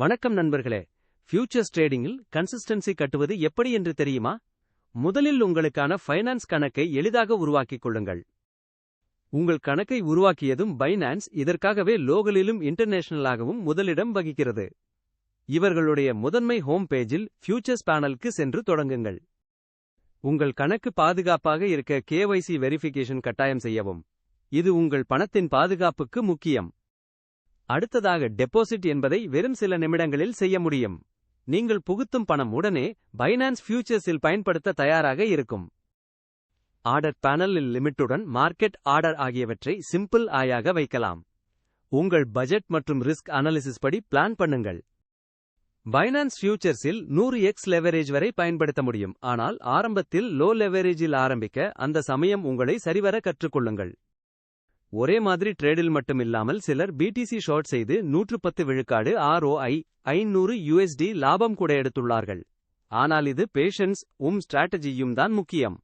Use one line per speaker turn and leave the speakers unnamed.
வணக்கம் நண்பர்களே. Features ட்ரேடிங்கில் consistency கட்டுவது எப்படி என்று தெரியுமா? முதலில் உங்களுக்கான ஃபைனான்ஸ் கணக்கை எளிதாக உருவாக்கிக் கொள்ளுங்கள். உங்கள் கணக்கை உருவாக்கியதும் பைனான்ஸ் இதற்காகவே லோகலிலும் இன்டர்நேஷனலாகவும் முதலிடம் வகிக்கிறது. இவர்களுடைய முதன்மை ஹோம் பேஜில் ஃபியூச்சர்ஸ் பேனலுக்கு சென்று தொடங்குங்கள். உங்கள் கணக்கு பாதுகாப்பாக இருக்க KYC வெரிஃபிகேஷன் கட்டாயம் செய்யவும். இது உங்கள் பணத்தின் பாதுகாப்புக்கு முக்கியம். அடுத்ததாக டெபாசிட் என்பதை வெறும் சில நிமிடங்களில் செய்ய முடியும். நீங்கள் புகுத்தும் பணம் உடனே பைனான்ஸ் ஃபியூச்சர்ஸில் பயன்படுத்த தயாராக இருக்கும். ஆர்டர் பேனலில் லிமிட்டுடன் மார்க்கெட் ஆர்டர் ஆகியவற்றை சிம்பிள் ஆயாக வைக்கலாம். உங்கள் பட்ஜெட் மற்றும் ரிஸ்க் அனாலிசிஸ் படி பிளான் பண்ணுங்கள். பைனான்ஸ் ஃபியூச்சர்ஸில் 100x லெவரேஜ் வரை பயன்படுத்த முடியும். ஆனால் ஆரம்பத்தில் லோ லெவரேஜில் ஆரம்பிக்க அந்த சமயம் உங்களை சரிவர கற்றுக்கொள்ளுங்கள். ஒரே மாதிரி ட்ரேடில் மட்டுமில்லாமல் சிலர் BTC ஷார்ட் செய்து 110 விழுக்காடு ROI $500 லாபம் கூட எடுத்துள்ளார்கள். ஆனால் இது பேஷன்ஸ் ஸ்ட்ராட்டஜியும் தான் முக்கியம்.